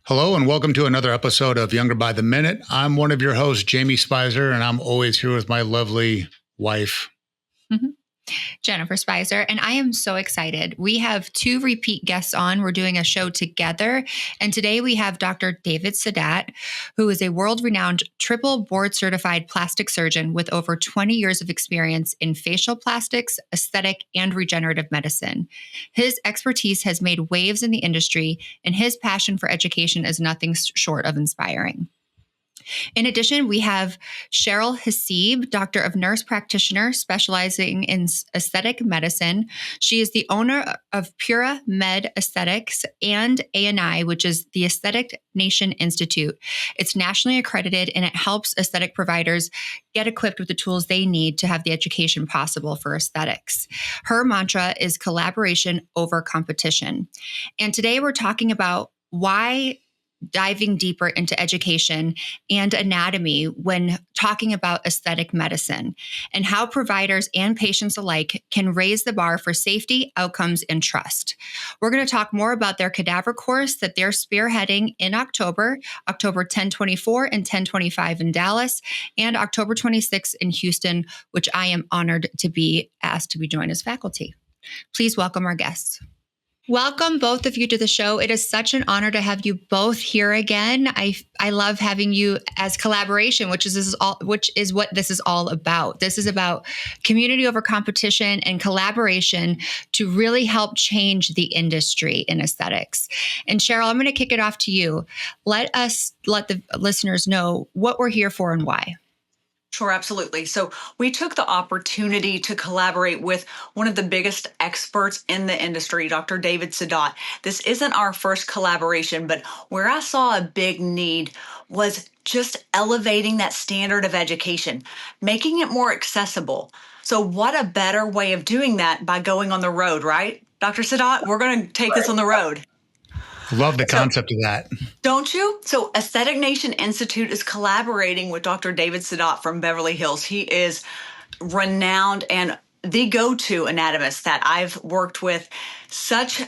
Hello and welcome to another episode of Younger by the Minute. I'm one of your hosts, Jamie Speiser, and I'm always here with my lovely wife. Jennifer Speiser, and I am so excited. We have two repeat guests on. We're doing a show together, and today we have Dr. David Saadat, who is a world-renowned triple board-certified plastic surgeon with over 20 years of experience in facial plastics, aesthetic, and regenerative medicine. His expertise has made waves in the industry, and his passion for education is nothing short of inspiring. In addition, we have Cheryl Haseeb, Doctor of Nurse Practitioner, specializing in aesthetic medicine. She is the owner of Pura Med Aesthetics and ANI, which is the Aesthetic Nation Institute. It's nationally accredited and it helps aesthetic providers get equipped with the tools they need to have the education possible for aesthetics. Her mantra is collaboration over competition. And today we're talking about why diving deeper into education and anatomy when talking about aesthetic medicine and how providers and patients alike can raise the bar for safety, outcomes, and trust. We're going to talk more about their Cadaver course that they're spearheading in October 10/24 and 10/25 in Dallas, and October 26 in Houston, which I am honored to be asked to be joined as faculty. Please welcome our guests. Welcome both of you to the show. It is such an honor to have you both here again. I love having you as collaboration, which is what this is all about. This is about community over competition and collaboration to really help change the industry in aesthetics. And Cheryl, I'm going to kick it off to you. Let the listeners know what we're here for and why. Sure, absolutely. So we took the opportunity to collaborate with one of the biggest experts in the industry, Dr. David Saadat. This isn't our first collaboration, but where I saw a big need was just elevating that standard of education, making it more accessible. So what a better way of doing that by going on the road, right? Dr. Saadat, we're going to take this on the road. Love the concept of that. Don't you? So Aesthetic Nation Institute is collaborating with Dr. David Saadat from Beverly Hills. He is renowned and the go-to anatomist that I've worked with, such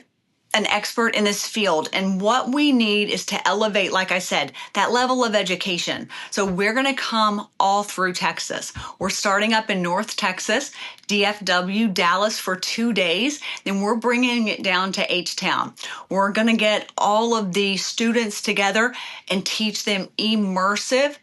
an expert in this field. And what we need is to elevate, like I said, that level of education. So we're going to come all through Texas. We're starting up in North Texas, DFW, Dallas for 2 days. Then we're bringing it down to H-Town. We're going to get all of the students together and teach them immersive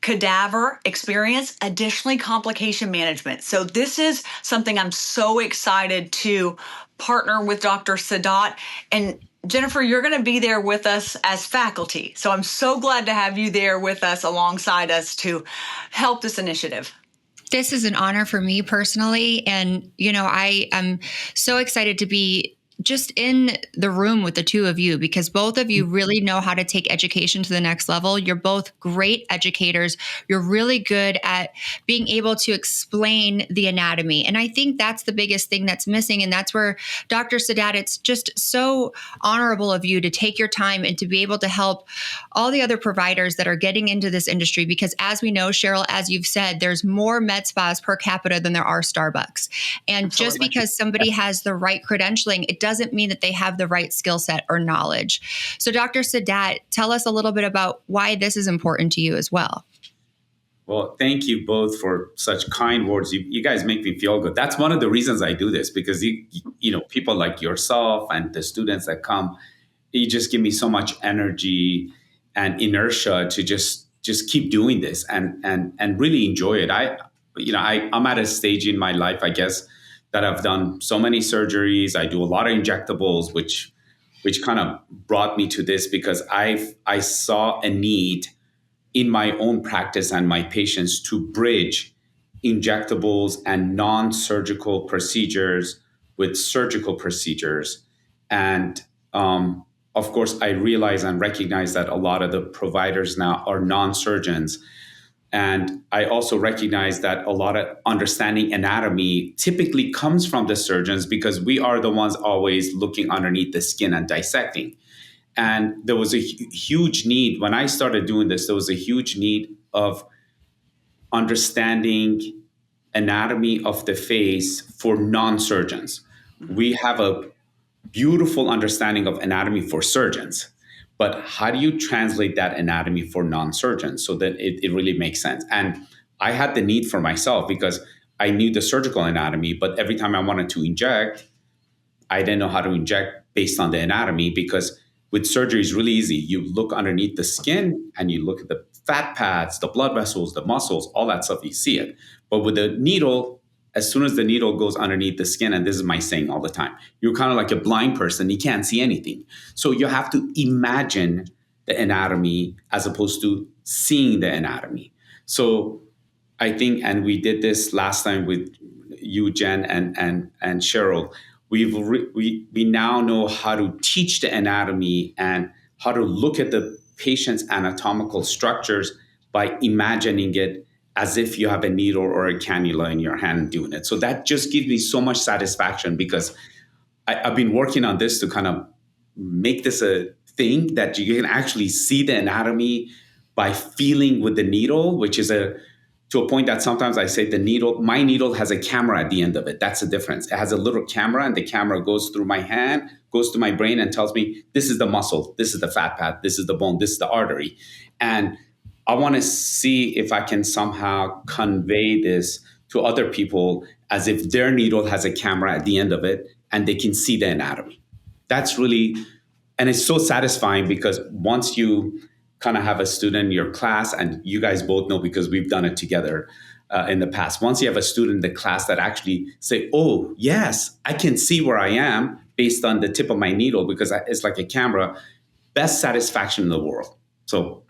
Cadaver experience, additionally complication management. So this is something I'm so excited to partner with Dr. Saadat. And Jennifer, you're going to be there with us as faculty. So I'm so glad to have you there with us alongside us to help this initiative. This is an honor for me personally. And, I am so excited to be just in the room with the two of you, because both of you really know how to take education to the next level. You're both great educators. You're really good at being able to explain the anatomy. And I think that's the biggest thing that's missing. And that's where Dr. Saadat, it's just so honorable of you to take your time and to be able to help all the other providers that are getting into this industry. Because as we know, Cheryl, as you've said, there's more med spas per capita than there are Starbucks. And Absolutely. Just because somebody has the right credentialing, it doesn't mean that they have the right skill set or knowledge. So Dr. Saadat, tell us a little bit about why this is important to you as well. Well, thank you both for such kind words. You guys make me feel good. That's one of the reasons I do this, because people like yourself and the students that come, you just give me so much energy and inertia to just keep doing this and really enjoy it. I'm at a stage in my life, I guess, that I've done so many surgeries. I do a lot of injectables, which kind of brought me to this, because I saw a need in my own practice and my patients to bridge injectables and non-surgical procedures with surgical procedures. And of course, I realize and recognize that a lot of the providers now are non-surgeons. And I also recognize that a lot of understanding anatomy typically comes from the surgeons, because we are the ones always looking underneath the skin and dissecting. And there was a huge need when I started doing this. There was a huge need of understanding anatomy of the face for non-surgeons. We have a beautiful understanding of anatomy for surgeons, But how do you translate that anatomy for non-surgeons so that it really makes sense? And I had the need for myself because I knew the surgical anatomy, but every time I wanted to inject, I didn't know how to inject based on the anatomy, because with surgery it's really easy. You look underneath the skin and you look at the fat pads, the blood vessels, the muscles, all that stuff, you see it. But with the needle, as soon as the needle goes underneath the skin, and this is my saying all the time, you're kind of like a blind person, you can't see anything. So you have to imagine the anatomy as opposed to seeing the anatomy. So I think, and we did this last time with you, Jen, and Cheryl. We now know how to teach the anatomy and how to look at the patient's anatomical structures by imagining it as if you have a needle or a cannula in your hand doing it. So that just gives me so much satisfaction, because I've been working on this to kind of make this a thing that you can actually see the anatomy by feeling with the needle, which is to a point that sometimes I say my needle has a camera at the end of it. That's the difference. It has a little camera, and the camera goes through my hand, goes to my brain, and tells me, this is the muscle, this is the fat pad, this is the bone, this is the artery. And I want to see if I can somehow convey this to other people as if their needle has a camera at the end of it and they can see the anatomy. That's really, and it's so satisfying, because once you kind of have a student in your class, and you guys both know because we've done it together in the past, once you have a student in the class that actually say, oh, yes, I can see where I am based on the tip of my needle because it's like a camera, best satisfaction in the world. So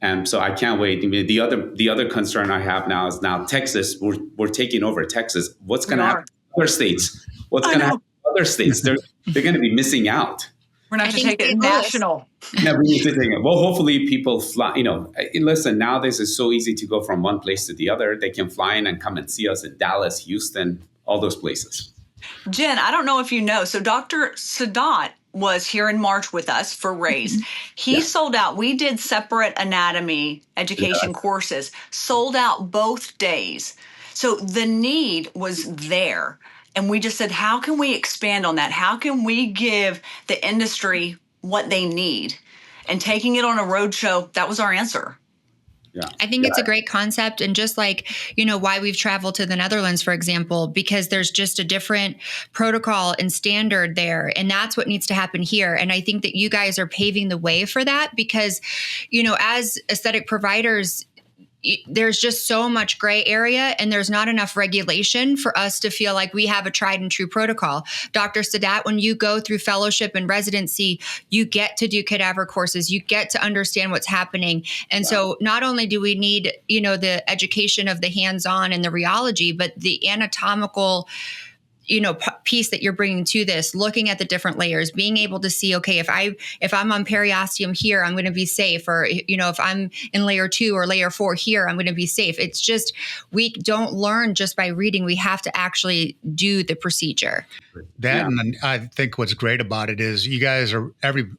I can't wait. I mean, the other concern I have now is Texas, we're taking over Texas. What's going to happen to other states? What's going to happen to other states? They're going to be missing out. We're going to have to take it national. Yeah, we need to take it. Well, hopefully people fly. Listen, nowadays it's so easy to go from one place to the other. They can fly in and come and see us in Dallas, Houston, all those places. Jen, I don't know if you know, so Dr. Saadat was here in March with us for Raise. He sold out. We did separate anatomy education courses, sold out both days. So the need was there. And we just said, how can we expand on that? How can we give the industry what they need? And taking it on a roadshow, that was our answer. Yeah. I think it's a great concept. And just like, why we've traveled to the Netherlands, for example, because there's just a different protocol and standard there. And that's what needs to happen here. And I think that you guys are paving the way for that because, as aesthetic providers, there's just so much gray area and there's not enough regulation for us to feel like we have a tried and true protocol. Dr. Saadat, when you go through fellowship and residency, you get to do cadaver courses, you get to understand what's happening. And so not only do we need, the education of the hands-on and the rheology, but the anatomical piece that you're bringing to this, looking at the different layers, being able to see, okay, if I'm on periosteum here, I'm going to be safe. Or, if I'm in layer 2 or layer 4 here, I'm going to be safe. It's just, we don't learn just by reading. We have to actually do the procedure. And I think what's great about it is you guys are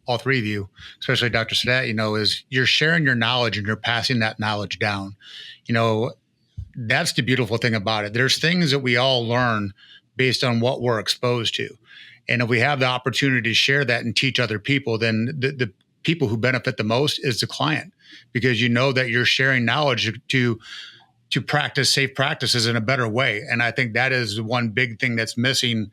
all three of you, especially Dr. Saadat, is you're sharing your knowledge and you're passing that knowledge down. That's the beautiful thing about it. There's things that we all learn based on what we're exposed to. And if we have the opportunity to share that and teach other people, then the people who benefit the most is the client, because that you're sharing knowledge to practice safe practices in a better way. And I think that is one big thing that's missing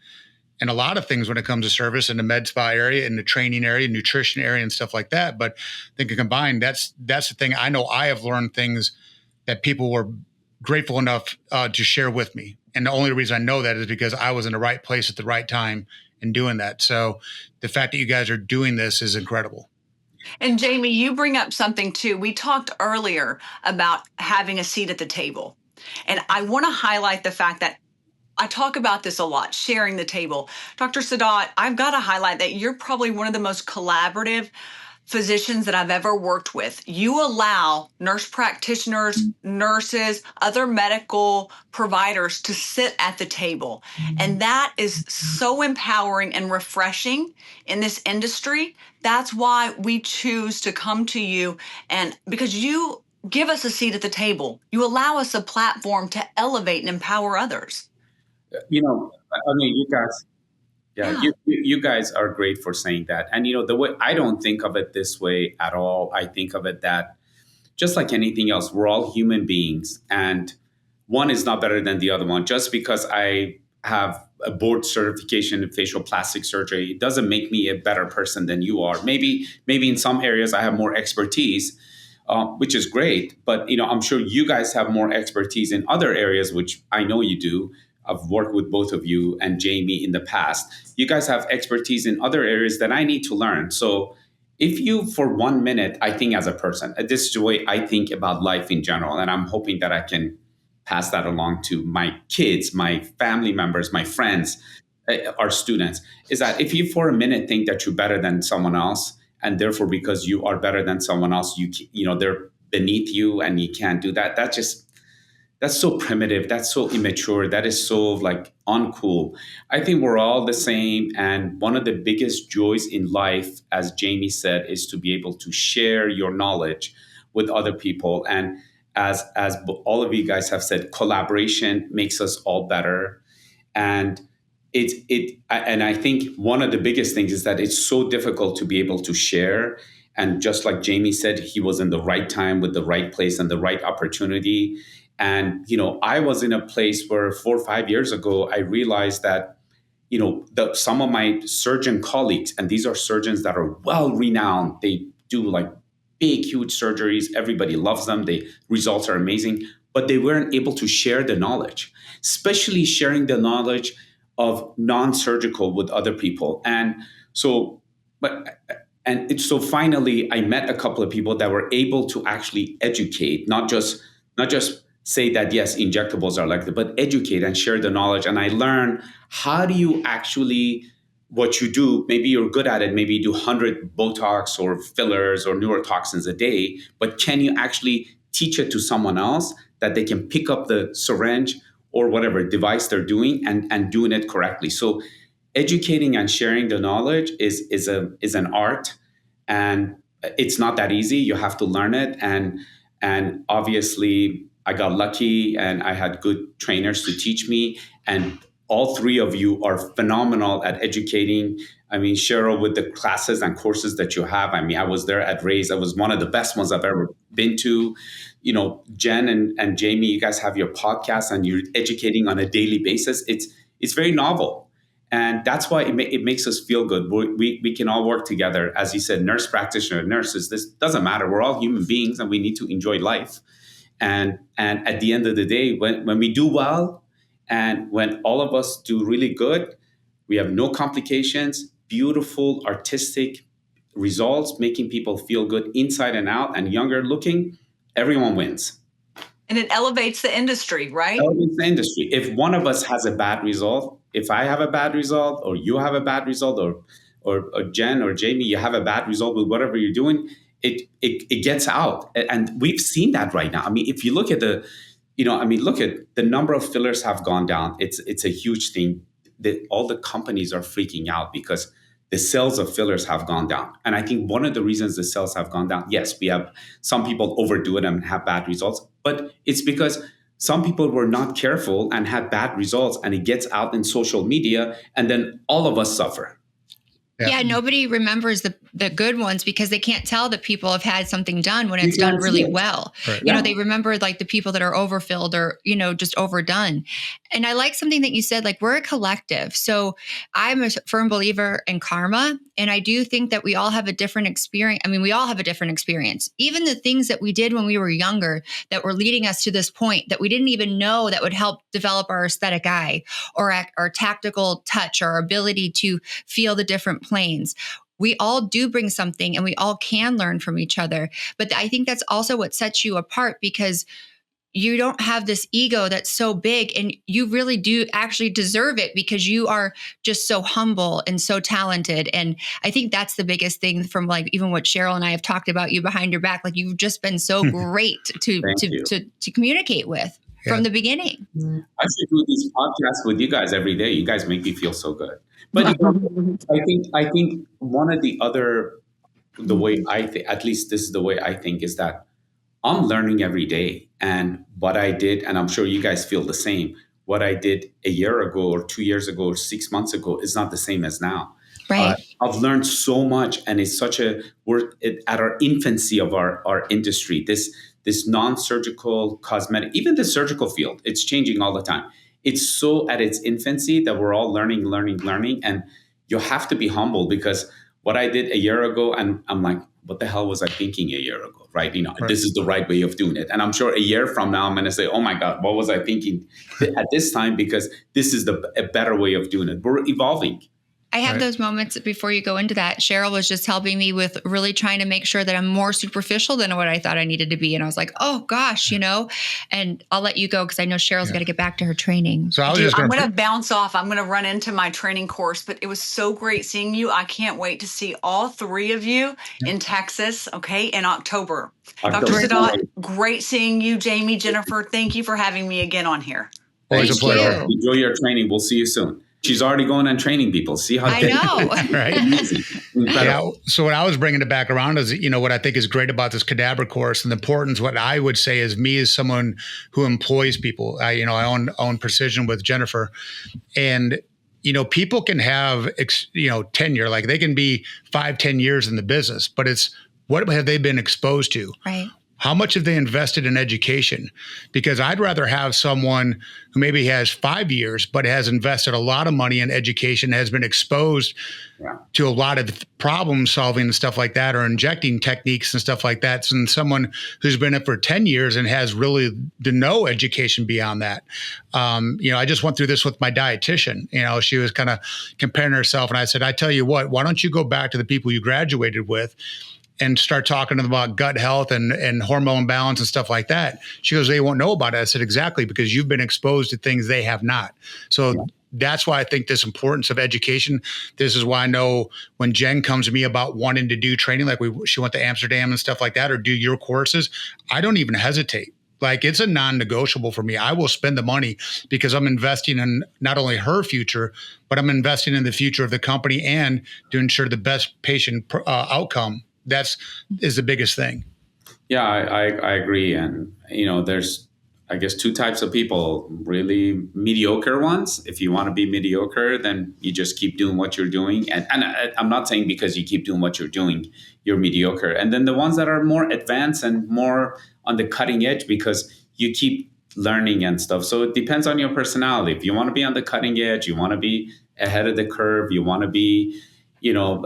in a lot of things when it comes to service in the med spa area, in the training area, nutrition area, and stuff like that. But I think combined, that's the thing. I know I have learned things that people were grateful enough to share with me. And the only reason I know that is because I was in the right place at the right time in doing that. So the fact that you guys are doing this is incredible. And Jamie, you bring up something too. We talked earlier about having a seat at the table. And I want to highlight the fact that I talk about this a lot, sharing the table. Dr. Saadat, I've got to highlight that you're probably one of the most collaborative physicians that I've ever worked with. You allow nurse practitioners, nurses, other medical providers to sit at the table. And that is so empowering and refreshing in this industry. That's why we choose to come to you, and because you give us a seat at the table. You allow us a platform to elevate and empower others. You guys, Yeah, Yeah. you guys are great for saying that. And the way I don't think of it this way at all. I think of it that just like anything else, we're all human beings, and one is not better than the other one. Just because I have a board certification in facial plastic surgery, it doesn't make me a better person than you are. Maybe in some areas I have more expertise, which is great. But I'm sure you guys have more expertise in other areas, which I know you do. I've worked with both of you and Jamie in the past. You guys have expertise in other areas that I need to learn. So if you, for 1 minute, I think as a person, this is the way I think about life in general, and I'm hoping that I can pass that along to my kids, my family members, my friends, our students, is that if you for a minute think that you're better than someone else, and therefore because you are better than someone else, they're beneath you and you can't do that, that's so primitive. That's so immature. That is so like uncool. I think we're all the same. And one of the biggest joys in life, as Jamie said, is to be able to share your knowledge with other people. And as all of you guys have said, collaboration makes us all better. And and I think one of the biggest things is that it's so difficult to be able to share. And just like Jamie said, he was in the right time with the right place and the right opportunity. And, I was in a place where 4 or 5 years ago, I realized that, some of my surgeon colleagues, and these are surgeons that are well renowned, they do like big, huge surgeries. Everybody loves them. The results are amazing, but they weren't able to share the knowledge, especially sharing the knowledge of non-surgical with other people. And so finally, I met a couple of people that were able to actually educate, not just say that, yes, injectables are like that, but educate and share the knowledge. And I learned how do you actually, what you do, maybe you're good at it, maybe you do 100 Botox or fillers or neurotoxins a day, but can you actually teach it to someone else that they can pick up the syringe or whatever device they're doing and doing it correctly? So educating and sharing the knowledge is an art, and it's not that easy. You have to learn it. And obviously, I got lucky and I had good trainers to teach me. And all three of you are phenomenal at educating. I mean, Cheryl, with the classes and courses that you have, I mean, I was there at Raise. I was one of the best ones I've ever been to. Jen and Jamie, you guys have your podcast and you're educating on a daily basis. It's very novel. And that's why it makes us feel good. We can all work together. As you said, nurse practitioner, nurses, this doesn't matter. We're all human beings and we need to enjoy life. And at the end of the day, when we do well and when all of us do really good, we have no complications, beautiful, artistic results, making people feel good inside and out and younger looking, everyone wins. And it elevates the industry, right? Elevates the industry. If one of us has a bad result, if I have a bad result or you have a bad result or Jen or Jamie, you have a bad result with whatever you're doing, it gets out. And we've seen that right now. I mean, if you look at look at the number of fillers have gone down. It's a huge thing. All the companies are freaking out because the sales of fillers have gone down. And I think one of the reasons the sales have gone down, yes, we have some people overdo it and have bad results, but it's because some people were not careful and had bad results, and it gets out in social media, and then all of us suffer. Yeah, nobody remembers the good ones because they can't tell that people have had something done when it's done really well. Right. They remember like the people that are overfilled or, just overdone. And I like something that you said, like we're a collective. So I'm a firm believer in karma. And I do think that we all have a different experience. I mean, we all have a different experience. Even the things that we did when we were younger that were leading us to this point that we didn't even know that would help develop our aesthetic eye or our tactical touch or our ability to feel the different planes. We all do bring something and we all can learn from each other. But I think that's also what sets you apart because you don't have this ego that's so big and you really do actually deserve it because you are just so humble and so talented. And I think that's the biggest thing from like even what Cheryl and I have talked about you behind your back. Like you've just been so great to communicate with from the beginning. I should do these podcasts with you guys every day. You guys make me feel so good. But I think one of the way I think, at least this is the way I think, is that I'm learning every day. And what I did, and I'm sure you guys feel the same, what I did a year ago or 2 years ago or 6 months ago is not the same as now. Right. I've learned so much, and it's we're at our infancy of our industry. This non-surgical cosmetic, even the surgical field, it's changing all the time. It's so at its infancy that we're all learning, and you have to be humble, because what I did a year ago, and I'm like, what the hell was I thinking a year ago, right? This is the right way of doing it. And I'm sure a year from now, I'm going to say, oh my God, what was I thinking at this time? Because this is a better way of doing it. We're evolving. I have those moments before you go into that. Cheryl was just helping me with really trying to make sure that I'm more superficial than what I thought I needed to be. And I was like, oh gosh, and I'll let you go because I know Cheryl's got to get back to her training. So I'm going to bounce off. I'm going to run into my training course, but it was so great seeing you. I can't wait to see all three of you in Texas, in October. Dr. Saadat, great seeing you. Jamie, Jennifer, thank you for having me again on here. Always a pleasure. Enjoy your training. We'll see you soon. She's already going and training people. See how I know. Right? Yeah. So what I was bringing it back around is, what I think is great about this Cadaver course and the importance, what I would say is me as someone who employs people. I own Precision with Jennifer, and people can have tenure, like they can be 5-10 years in the business, but it's what have they been exposed to? Right. How much have they invested in education? Because I'd rather have someone who maybe has 5 years, but has invested a lot of money in education, has been exposed to a lot of problem solving and stuff like that, or injecting techniques and stuff like that, than someone who's been in it for 10 years and has really no education beyond that. I just went through this with my dietitian. She was kind of comparing herself, and I said, I tell you what, why don't you go back to the people you graduated with and start talking to them about gut health and hormone balance and stuff like that. She goes, they won't know about it. I said, exactly, because you've been exposed to things they have not. So that's why I think this importance of education. This is why I know when Jen comes to me about wanting to do training, like she went to Amsterdam and stuff like that, or do your courses, I don't even hesitate. Like, it's a non-negotiable for me. I will spend the money because I'm investing in not only her future, but I'm investing in the future of the company and to ensure the best patient outcome. Is the biggest thing. Yeah, I agree. And, there's, I guess, two types of people, really mediocre ones. If you want to be mediocre, then you just keep doing what you're doing. And I'm not saying because you keep doing what you're doing, you're mediocre. And then the ones that are more advanced and more on the cutting edge because you keep learning and stuff. So it depends on your personality. If you want to be on the cutting edge, you want to be ahead of the curve, you want to be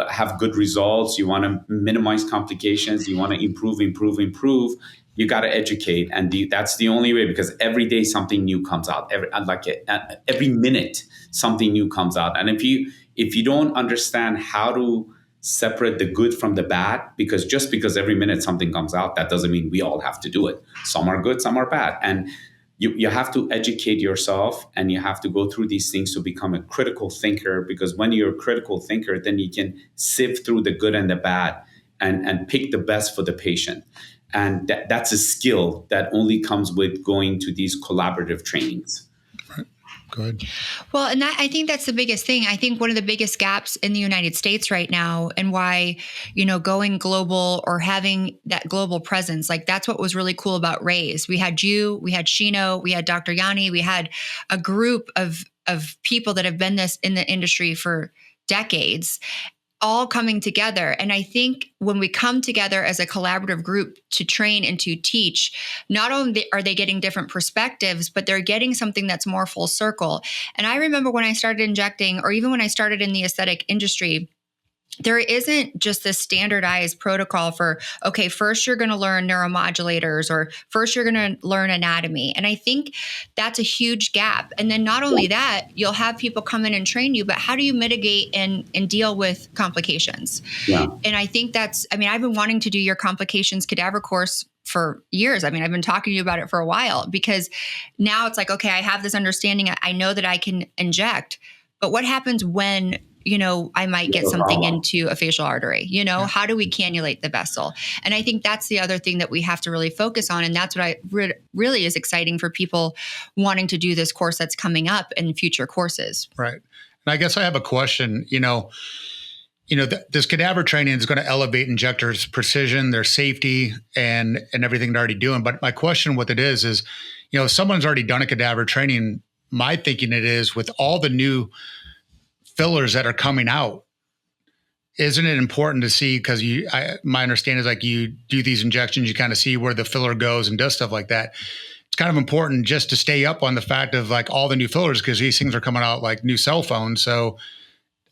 have good results, you want to minimize complications, you want to improve, you got to educate. And that's the only way, because every day something new comes out. Every minute something new comes out. And if you don't understand how to separate the good from the bad, because just because every minute something comes out, that doesn't mean we all have to do it. Some are good, some are bad. And you have to educate yourself, and you have to go through these things to become a critical thinker, because when you're a critical thinker, then you can sift through the good and the bad and pick the best for the patient. And that's a skill that only comes with going to these collaborative trainings. Good. Well, and I think that's the biggest thing. I think one of the biggest gaps in the United States right now, and why, going global or having that global presence, like that's what was really cool about Raise. We had you, we had Shino, we had Dr. Yanni, we had a group of people that have been in the industry for decades, all coming together. And I think when we come together as a collaborative group to train and to teach, not only are they getting different perspectives, but they're getting something that's more full circle. And I remember when I started injecting, or even when I started in the aesthetic industry, there isn't just this standardized protocol for, okay, first you're going to learn neuromodulators, or first you're going to learn anatomy. And I think that's a huge gap. And then not only that, you'll have people come in and train you, but how do you mitigate and deal with complications? Yeah. And I think I've been wanting to do your complications cadaver course for years. I've been talking to you about it for a while, because now it's like, okay, I have this understanding. I know that I can inject, but what happens when I might get something into a facial artery, how do we cannulate the vessel? And I think that's the other thing that we have to really focus on. And that's what really is exciting for people wanting to do this course that's coming up in future courses. Right. And I guess I have a question, this cadaver training is going to elevate injectors' precision, their safety, and everything they're already doing. But my question with it is, if someone's already done a cadaver training, my thinking it is with all the new fillers that are coming out, isn't it important to see, because my understanding is like you do these injections, you kind of see where the filler goes and does stuff like that. It's kind of important just to stay up on the fact of like all the new fillers, because these things are coming out like new cell phones. So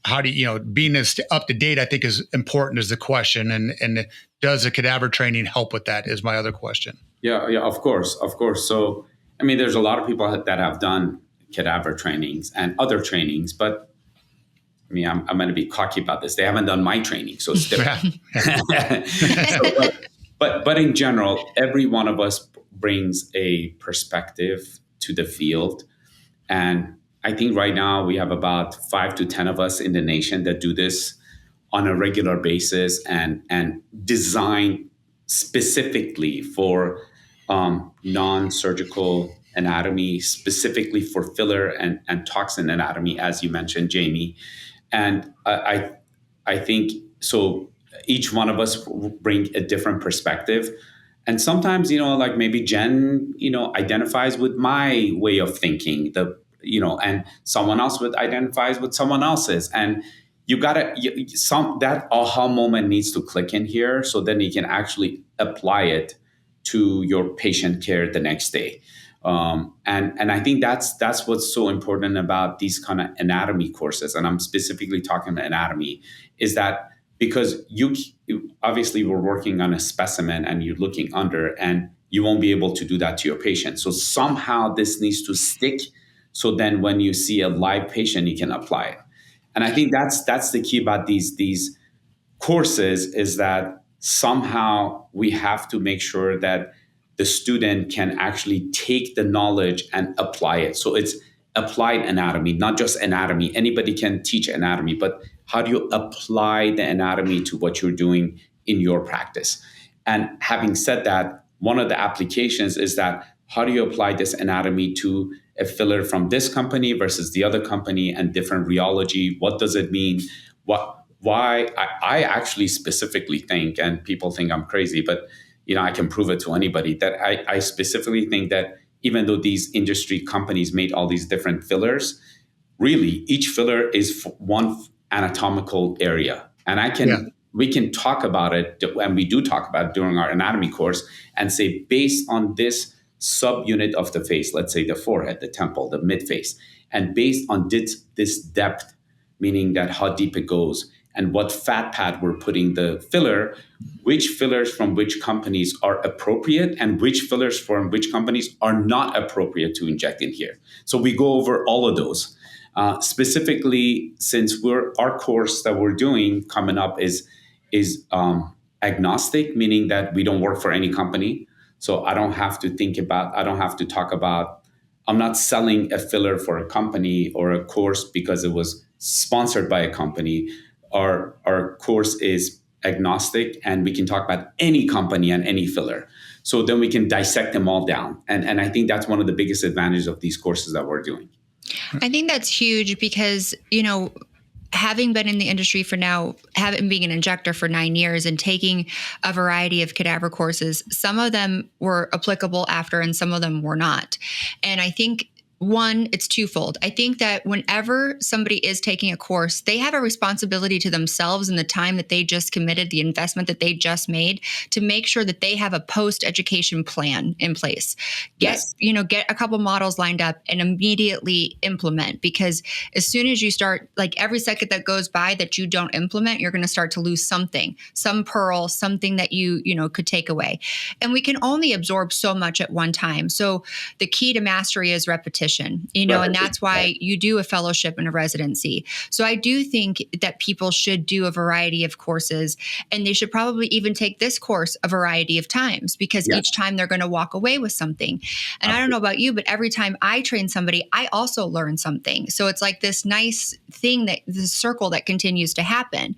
how do you, being as up to date, I think is important is the question. And does the cadaver training help with that is my other question. Yeah, of course. So, I mean, there's a lot of people that have done cadaver trainings and other trainings, but I mean, I'm going to be cocky about this. They haven't done my training, so it's different. But in general, every one of us brings a perspective to the field. And I think right now we have about 5 to 10 of us in the nation that do this on a regular basis and design specifically for non-surgical anatomy, specifically for filler and toxin anatomy, as you mentioned, Jamie. And I think so. Each one of us bring a different perspective, and sometimes like maybe Jen identifies with my way of thinking, and someone else identifies with someone else's, and you gotta that aha moment needs to click in here, so then you can actually apply it to your patient care the next day. And I think that's what's so important about these kind of anatomy courses, and I'm specifically talking about anatomy, is that because you obviously we're working on a specimen and you're looking under, and you won't be able to do that to your patient. So somehow this needs to stick, so then when you see a live patient, you can apply it. And I think that's the key about these courses, is that somehow we have to make sure that the student can actually take the knowledge and apply it. So it's applied anatomy, not just anatomy. Anybody can teach anatomy, but how do you apply the anatomy to what you're doing in your practice? And having said that, one of the applications is that how do you apply this anatomy to a filler from this company versus the other company, and different rheology? What does it mean? Why? I actually specifically think, and people think I'm crazy, but I can prove it to anybody, that I specifically think that even though these industry companies made all these different fillers, really each filler is one anatomical area. And we can talk about it, and we do talk about it during our anatomy course, and say, based on this subunit of the face, let's say the forehead, the temple, the midface, and based on this depth, meaning that how deep it goes, and what fat pad we're putting the filler, which fillers from which companies are appropriate and which fillers from which companies are not appropriate to inject in here. So we go over all of those. Specifically, since our course that we're doing coming up is agnostic, meaning that we don't work for any company. So I don't have to talk about, I'm not selling a filler for a company or a course because it was sponsored by a company. Our course is agnostic, and we can talk about any company and any filler. So then we can dissect them all down. And I think that's one of the biggest advantages of these courses that we're doing. I think that's huge because, having been in the industry for now, having been an injector for 9 years and taking a variety of cadaver courses, some of them were applicable after and some of them were not. And I think one, it's twofold. I think that whenever somebody is taking a course, they have a responsibility to themselves and the time that they just committed, the investment that they just made, to make sure that they have a post-education plan in place. Get a couple models lined up and immediately implement, because as soon as you start, like every second that goes by that you don't implement, you're going to start to lose something, some pearl, something that you could take away. And we can only absorb so much at one time. So the key to mastery is repetition. And that's why you do a fellowship and a residency. So I do think that people should do a variety of courses, and they should probably even take this course a variety of times, because each time they're going to walk away with something. And I don't know about you, but every time I train somebody, I also learn something. So it's like this nice thing, that this circle that continues to happen.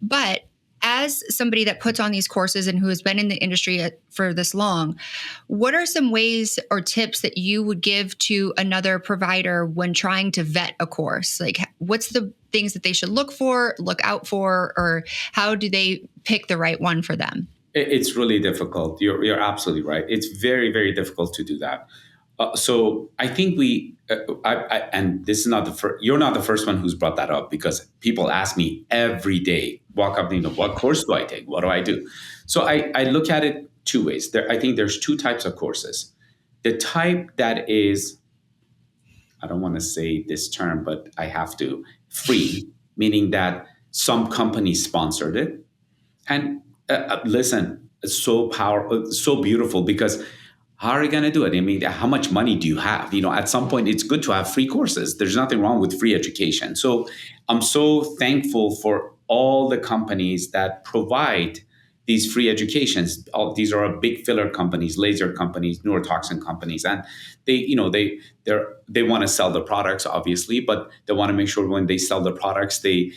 But as somebody that puts on these courses and who has been in the industry for this long, what are some ways or tips that you would give to another provider when trying to vet a course? Like, what's the things that they should look out for, or how do they pick the right one for them? It's really difficult. You're absolutely right. It's very, very difficult to do that. So I think and this is not the first, you're not the first one who's brought that up, because people ask me every day, walk up, what course do I take? What do I do? So I look at it two ways. I think there's two types of courses. The type that is, I don't want to say this term, but I have to, free, meaning that some company sponsored it. And listen, it's so powerful, so beautiful, because how are you going to do it? I mean, how much money do you have? At some point, it's good to have free courses. There's nothing wrong with free education. So I'm so thankful for all the companies that provide these free educations. These are big filler companies, laser companies, neurotoxin companies, and they want to sell the products, obviously, but they want to make sure when they sell the products, they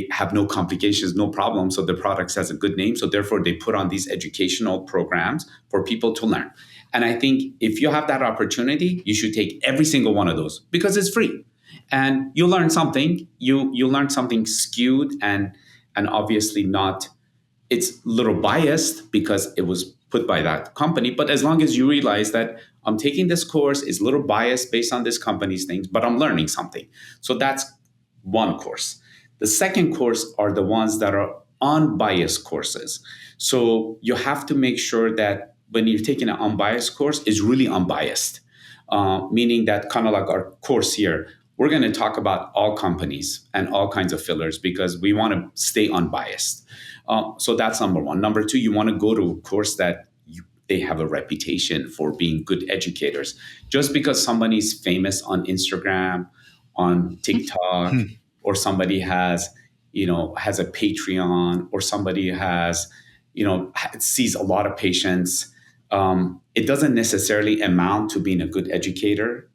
have no complications, no problems. So the products has a good name. So therefore, they put on these educational programs for people to learn. And I think if you have that opportunity, you should take every single one of those, because it's free. And you learn something. You learn something skewed and obviously not. It's a little biased because it was put by that company. But as long as you realize that I'm taking this course, it's a little biased based on this company's things, but I'm learning something. So that's one course. The second course are the ones that are unbiased courses. So you have to make sure that when you're taking an unbiased course, it's really unbiased, meaning that kind of like our course here, we're going to talk about all companies and all kinds of fillers because we want to stay unbiased. So that's number one. Number two, you want to go to a course that they have a reputation for being good educators. Just because somebody's famous on Instagram, on TikTok, or somebody has a Patreon, or somebody has, sees a lot of patients, it doesn't necessarily amount to being a good educator.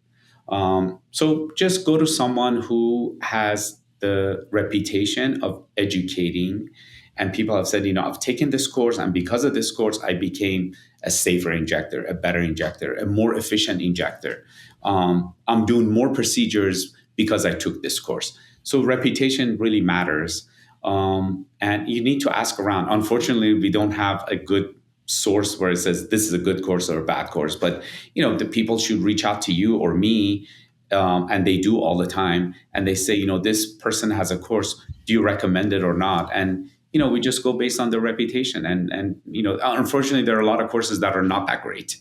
So just go to someone who has the reputation of educating. And people have said, I've taken this course, and because of this course, I became a safer injector, a better injector, a more efficient injector. I'm doing more procedures because I took this course. So reputation really matters. And you need to ask around. Unfortunately, we don't have a good source where it says this is a good course or a bad course. But, the people should reach out to you or me, and they do all the time. And they say, this person has a course. Do you recommend it or not? And, we just go based on their reputation. And unfortunately, there are a lot of courses that are not that great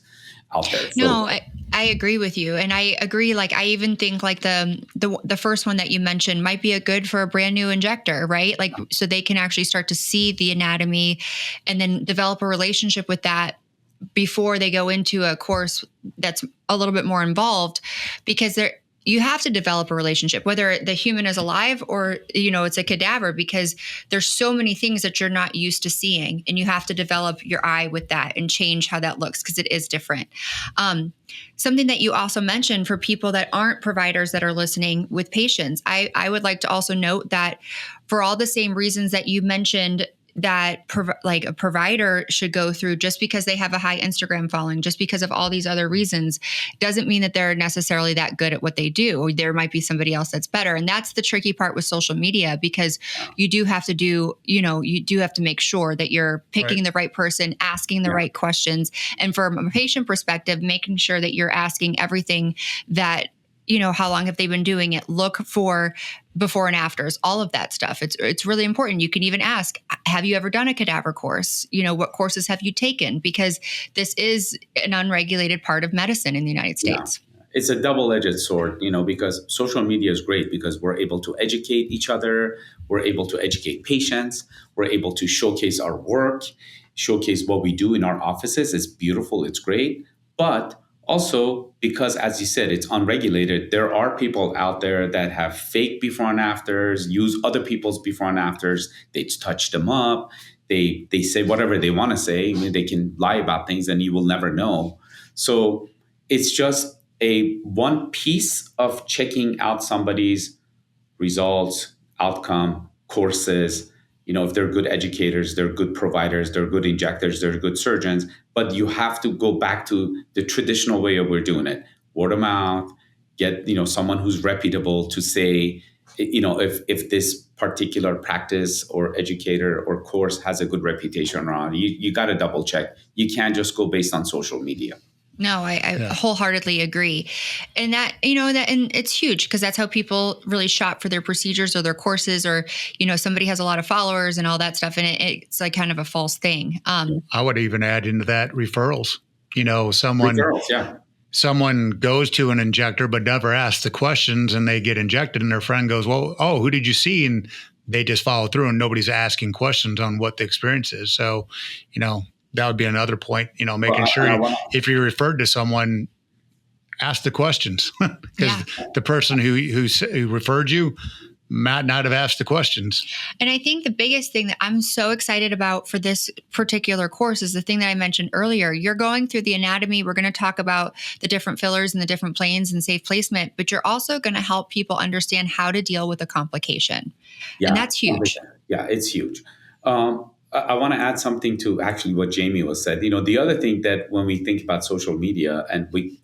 out there. No, I agree with you. And I agree. Like, I even think like the first one that you mentioned might be good for a brand new injector, right? Like, so they can actually start to see the anatomy and then develop a relationship with that before they go into a course that's a little bit more involved, because you have to develop a relationship, whether the human is alive or, it's a cadaver, because there's so many things that you're not used to seeing, and you have to develop your eye with that and change how that looks, because it is different. Something that you also mentioned for people that aren't providers that are listening with patients, I would like to also note that for all the same reasons that you mentioned that like a provider should go through, just because they have a high Instagram following, just because of all these other reasons, doesn't mean that they're necessarily that good at what they do. Or there might be somebody else that's better. And that's the tricky part with social media, because you do have to make sure that you're picking the right person, asking the right questions. And from a patient perspective, making sure that you're asking everything that, how long have they been doing it? Look for before and afters, all of that stuff. It's really important. You can even ask, have you ever done a cadaver course? What courses have you taken? Because this is an unregulated part of medicine in the United States. Yeah. It's a double-edged sword, because social media is great because we're able to educate each other. We're able to educate patients. We're able to showcase our work, showcase what we do in our offices. It's beautiful. It's great. But also, because as you said, it's unregulated, there are people out there that have fake before and afters, use other people's before and afters. They touch them up. They say whatever they want to say. I mean, they can lie about things and you will never know. So it's just one piece of checking out somebody's results, outcome, courses. If they're good educators, they're good providers, they're good injectors, they're good surgeons, but you have to go back to the traditional way of we're doing it. Word of mouth, get, someone who's reputable to say, if this particular practice or educator or course has a good reputation or not. You got to double check. You can't just go based on social media. No, I Yeah. wholeheartedly agree. And that, and it's huge because that's how people really shop for their procedures or their courses, or, somebody has a lot of followers and all that stuff. And it's like kind of a false thing. I would even add into that referrals. Referrals, yeah. Someone goes to an injector but never asks the questions, and they get injected, and their friend goes, well, oh, who did you see? And they just follow through, and nobody's asking questions on what the experience is. So, that would be another point, making sure if you're referred to someone, ask the questions, because the person who referred you might not have asked the questions. And I think the biggest thing that I'm so excited about for this particular course is the thing that I mentioned earlier. You're going through the anatomy. We're going to talk about the different fillers and the different planes and safe placement, but you're also going to help people understand how to deal with a complication. Yeah, and that's huge. Yeah, it's huge. I want to add something to actually what Jamie was said. The other thing that when we think about social media, and we,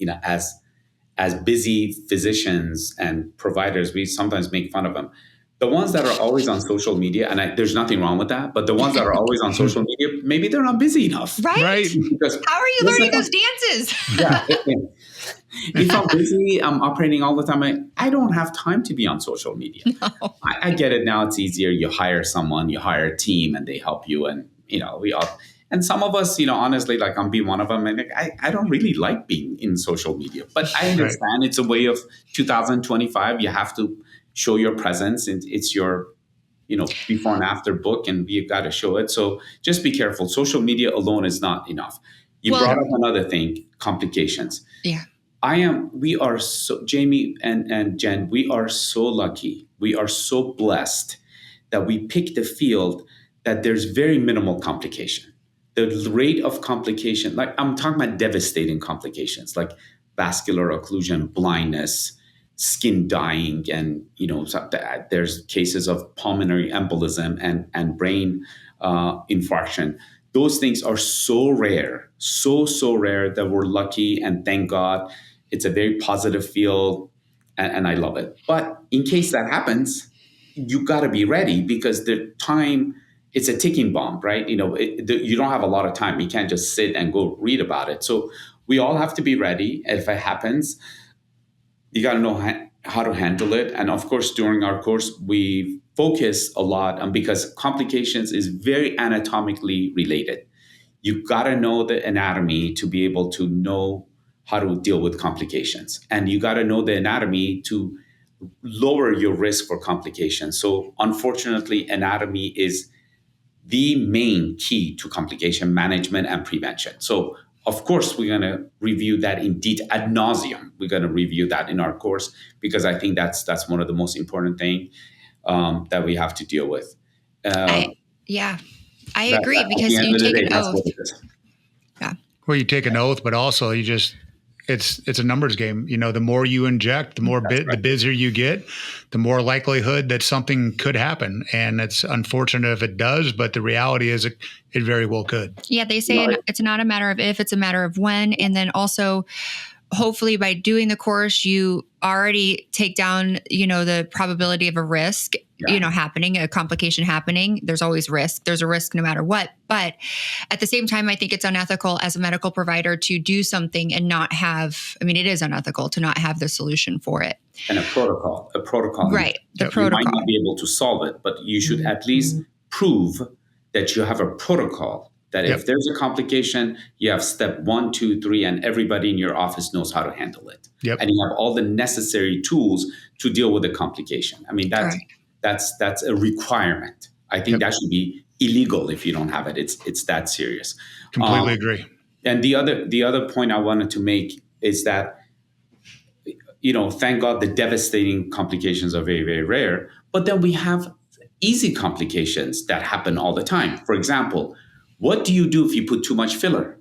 as busy physicians and providers, we sometimes make fun of them. The ones that are always on social media, and there's nothing wrong with that, but the ones that are always on social media, maybe they're not busy enough. Right? Because how are you learning those dances? Yeah. If I'm busy, I'm operating all the time. I don't have time to be on social media. No. I get it now. It's easier. You hire someone, you hire a team, and they help you. And, we all, and some of us, honestly, like I'm being one of them. And I don't really like being in social media, but I understand it's a way of 2025. You have to show your presence, and it's your, before and after book, and you've got to show it. So just be careful. Social media alone is not enough. You brought up another thing, complications. Yeah. We are so, Jamie and Jen, we are so lucky. We are so blessed that we picked a field that there's very minimal complication. The rate of complication, like I'm talking about devastating complications, like vascular occlusion, blindness, skin dying, and, there's cases of pulmonary embolism and brain infarction. Those things are so rare, so rare that we're lucky, and thank God. It's a very positive field, and I love it. But in case that happens, you got to be ready, because the time, it's a ticking bomb, right? You don't have a lot of time. You can't just sit and go read about it. So we all have to be ready. If it happens, you got to know how to handle it. And of course, during our course, we focus a lot on, because complications is very anatomically related. You got to know the anatomy to be able to know how to deal with complications. And you got to know the anatomy to lower your risk for complications. So unfortunately, anatomy is the main key to complication management and prevention. So of course, we're going to review that in detail ad nauseum. We're going to review that in our course, because I think that's one of the most important things that we have to deal with. I agree, because you take an oath. Yeah. Well, you take an oath, but also it's a numbers game. The more you inject, the more the busier you get, the more likelihood that something could happen. And it's unfortunate if it does, but the reality is it very well could. Yeah, they say it's not a matter of if, it's a matter of when. And then also, hopefully by doing the course, you already take down, the probability of a risk, happening, a complication happening. There's always risk. There's a risk no matter what. But at the same time, I think it's unethical as a medical provider to do something and not have, it is unethical to not have the solution for it. And a protocol. Right. The protocol. You might not be able to solve it, but you should at least prove that you have a protocol. That if there's a complication, you have step 1, 2, 3, and everybody in your office knows how to handle it. Yep. And you have all the necessary tools to deal with the complication. That's a requirement. I think that should be illegal if you don't have it. It's that serious. Completely agree. And the other point I wanted to make is that, thank God the devastating complications are very, very rare. But then we have easy complications that happen all the time. For example, what do you do if you put too much filler?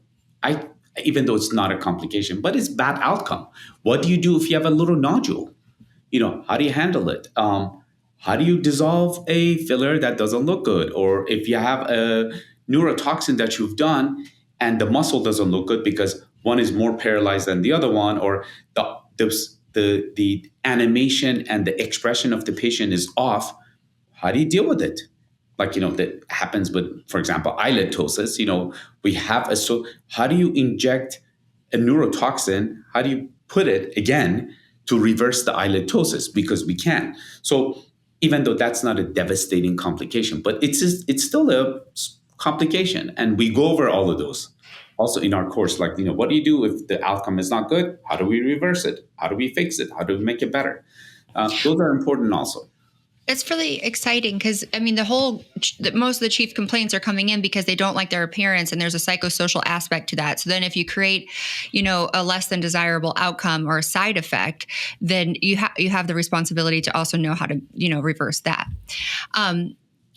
Even though it's not a complication, but it's bad outcome. What do you do if you have a little nodule? How do you handle it? How do you dissolve a filler that doesn't look good? Or if you have a neurotoxin that you've done and the muscle doesn't look good because one is more paralyzed than the other one, or the animation and the expression of the patient is off, how do you deal with it? That happens with, for example, eyelid ptosis. We have how do you inject a neurotoxin, how do you put it again to reverse the eyelid ptosis? Because we can. So even though that's not a devastating complication, but it's still a complication. And we go over all of those also in our course, like, what do you do if the outcome is not good? How do we reverse it? How do we fix it? How do we make it better? Those are important also. It's really exciting because, most of the chief complaints are coming in because they don't like their appearance, and there's a psychosocial aspect to that. So then if you create, a less than desirable outcome or a side effect, then you have the responsibility to also know how to, reverse that.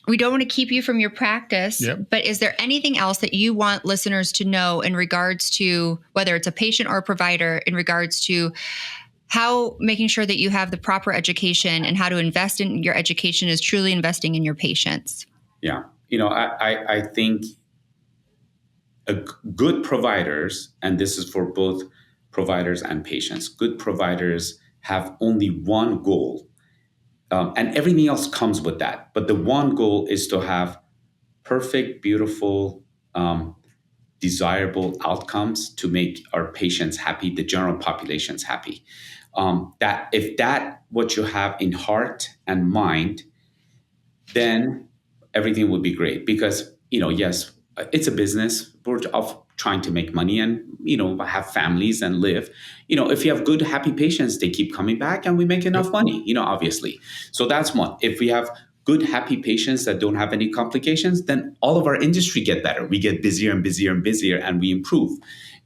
We don't want to keep you from your practice, but is there anything else that you want listeners to know in regards to whether it's a patient or a provider, in regards to how making sure that you have the proper education and how to invest in your education is truly investing in your patients? Yeah. I think good providers, and this is for both providers and patients, good providers have only one goal, and everything else comes with that. But the one goal is to have perfect, beautiful, desirable outcomes to make our patients happy, the general population's happy. That if that what you have in heart and mind, then everything will be great. Because yes, it's a business. We're trying to make money and have families and live. If you have good, happy patients, they keep coming back, and we make enough money. Obviously. So that's one. If we have good, happy patients that don't have any complications, then all of our industry get better. We get busier and busier and busier, and we improve.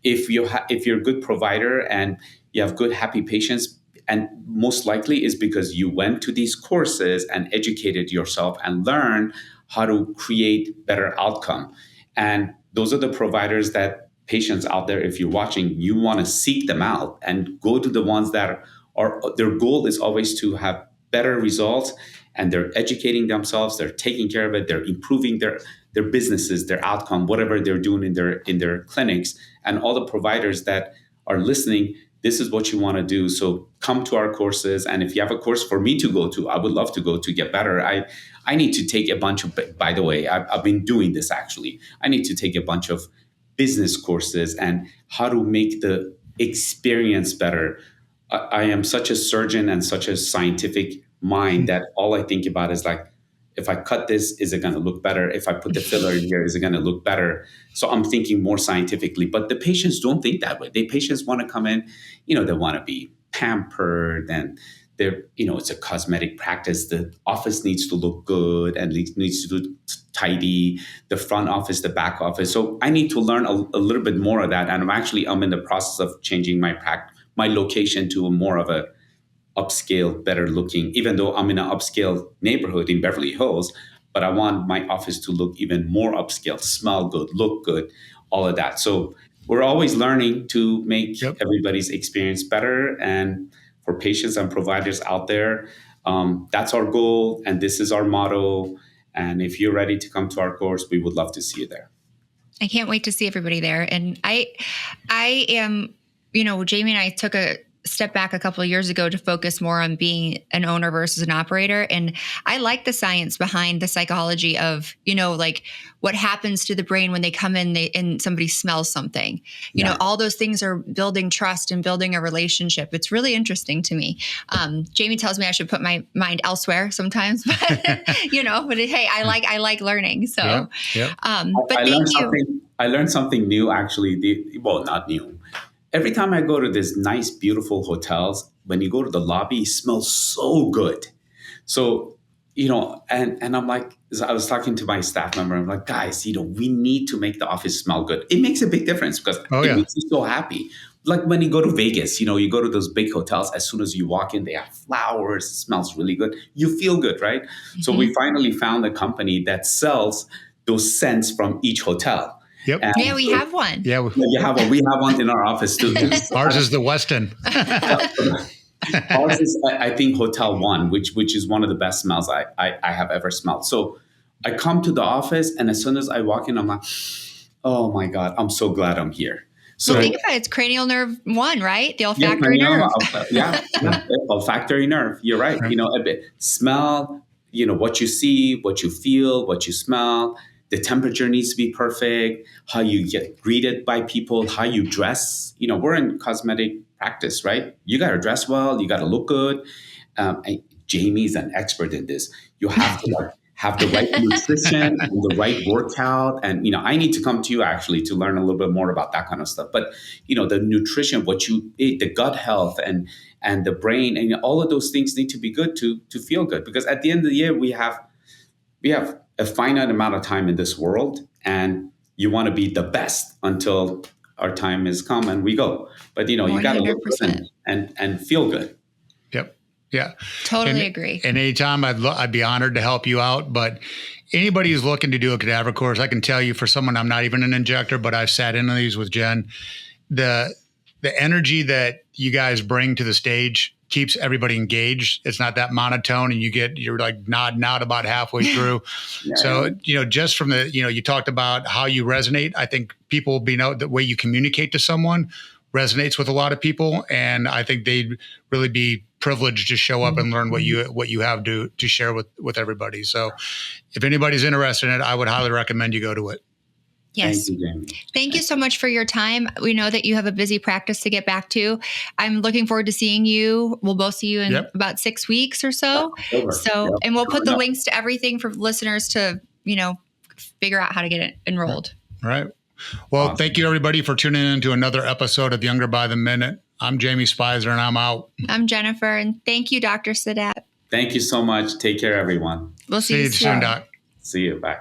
If you're a good provider and you have good, happy patients, and most likely is because you went to these courses and educated yourself and learned how to create better outcome. And those are the providers that patients out there, if you're watching, you want to seek them out and go to the ones that are, their goal is always to have better results, and they're educating themselves, they're taking care of it, they're improving their businesses, their outcome, whatever they're doing in their clinics. And all the providers that are listening, this is what you want to do. So come to our courses. And if you have a course for me to go to, I would love to go to get better. I need to take a bunch of, by the way, I've been doing this actually. I need to take a bunch of business courses and how to make the experience better. I am such a surgeon and such a scientific mind that all I think about is like, if I cut this, is it going to look better? If I put the filler in here, is it going to look better? So I'm thinking more scientifically, but the patients don't think that way. The patients want to come in, they want to be pampered, and they're, it's a cosmetic practice. The office needs to look good and needs to look tidy, the front office, the back office. So I need to learn a little bit more of that. And I'm in the process of changing my location to more of a upscale, better looking, even though I'm in an upscale neighborhood in Beverly Hills, but I want my office to look even more upscale, smell good, look good, all of that. So we're always learning to make everybody's experience better. And for patients and providers out there, that's our goal. And this is our motto. And if you're ready to come to our course, we would love to see you there. I can't wait to see everybody there. And I am, Jamie and I took a step back a couple of years ago to focus more on being an owner versus an operator. And I like the science behind the psychology of, like what happens to the brain when they come in and somebody smells something. All those things are building trust and building a relationship. It's really interesting to me. Jamie tells me I should put my mind elsewhere sometimes, but but hey, I like learning. So, but I learned something new actually. Not new. Every time I go to these nice, beautiful hotels, when you go to the lobby, it smells so good. So, and I'm like, I was talking to my staff member, I'm like, guys, we need to make the office smell good. It makes a big difference because it makes you so happy. Like when you go to Vegas, you go to those big hotels, as soon as you walk in, they have flowers, it smells really good. You feel good, right? Mm-hmm. So we finally found a company that sells those scents from each hotel. Yep. And we have one. Yeah, you have one. We have one in our office too. Ours is the Westin. Ours is, I think, Hotel One, which is one of the best smells I have ever smelled. So I come to the office, and as soon as I walk in, I'm like, oh my God, I'm so glad I'm here. So think about it. It's cranial nerve 1, right? The olfactory nerve. Olfactory nerve. You're right. Right. A bit smell, what you see, what you feel, what you smell, the temperature needs to be perfect, how you get greeted by people, how you dress. We're in cosmetic practice, right? You got to dress well, you got to look good. And Jamie's an expert in this. You have to have the right nutrition and the right workout. And, I need to come to you actually to learn a little bit more about that kind of stuff. But, the nutrition, what you eat, the gut health and the brain, and all of those things need to be good to feel good. Because at the end of the year, we have a finite amount of time in this world, and you want to be the best until our time is come and we go. But, you got to look good and feel good. Yep. Yeah. Totally agree. And anytime I'd be honored to help you out. But anybody who's looking to do a cadaver course, I can tell you, for someone, I'm not even an injector, but I've sat in on these with Jen. The energy that you guys bring to the stage keeps everybody engaged. It's not that monotone, and you're like nodding out about halfway through. Yeah. So, just from you talked about how you resonate. I think people will the way you communicate to someone resonates with a lot of people. And I think they'd really be privileged to show up and learn what you have to share with everybody. So if anybody's interested in it, I would highly recommend you go to it. Yes. Thank you, Jamie. Thank you so much for your time. We know that you have a busy practice to get back to. I'm looking forward to seeing you. We'll both see you in about 6 weeks or so. And we'll put the links to everything for listeners to, figure out how to get it enrolled. All right. Well, Thank you everybody for tuning in to another episode of Younger by the Minute. I'm Jamie Speiser, and I'm out. I'm Jennifer, and thank you, Dr. Saadat. Thank you so much. Take care, everyone. We'll see you soon, Doc. See you. Bye.